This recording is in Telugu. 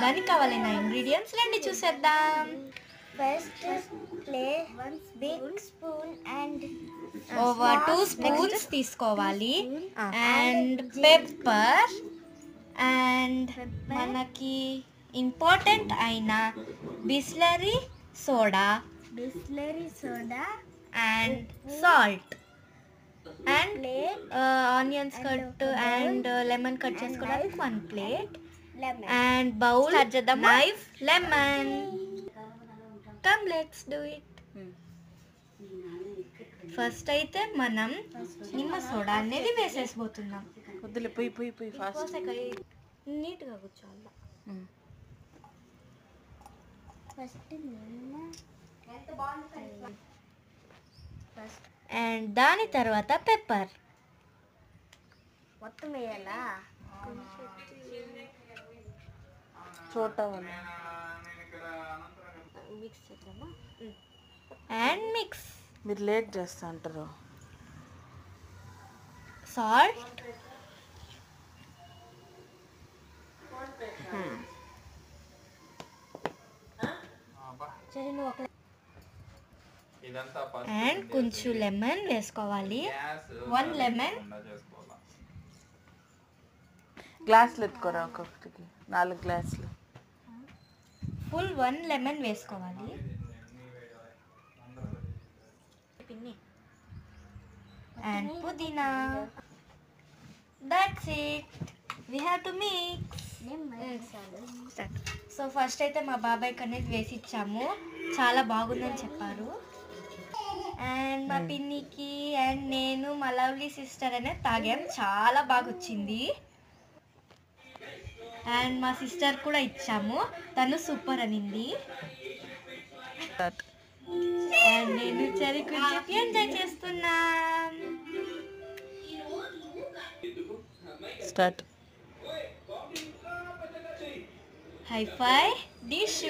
దానికి కావాలైన ఇంగ్రీడియంట్స్ రండి చూసేద్దాం. First, place 1 big spoon and over 2 spoons తీసుకోవాలి. అండ్ పెప్పర్ అండ్ మనకి ఇంపార్టెంట్ అయిన Bisleri soda and salt and onions cut and lemon cut చేసుకోవడానికి 1 plate and bowl, knife, lemon. Come let's do it. First అయితే మనం నిమ్మ సోడా అనేది వేసేసిపోతున్నాం. వద్దులే పోయి ఫాస్ట్ నీట్గా కూర్చోాలి. అండ్ దాని తర్వాత పెప్పర్ మొత్తం వేయాలా? చోటా మిక్స్ చేద్దామా? And mix. మీరు లేట్ చేస్తా అంటారు. సాల్ట్ అండ్ కొంచెం లెమన్ వేసుకోవాలి. 1 లెమన్. గ్లాసులు ఎత్తుకోరా, ఒక్కొక్కటికి 4 గ్లాసులు. ఫుల్ 1 లెమన్ వేసుకోవాలి. అండ్ పుదీనా. That's it. We have to mix. So first అయితే మా బాబాయ్కి అనేది వేసి ఇచ్చాము. చాలా బాగుందని చెప్పారు. అండ్ మా పిన్నికి అండ్ నేను, మా లవ్లీ సిస్టర్ అనేది తాగాం. చాలా బాగా వచ్చింది. అండ్ మా సిస్టర్ కూడా ఇచ్చాము. తను సూపర్ అనింది. అండ్ నేను చెరుకు చెప్పి ఎంజాయ్ చేస్తున్నాం. స్టార్ట్. హై ఫై డిష్.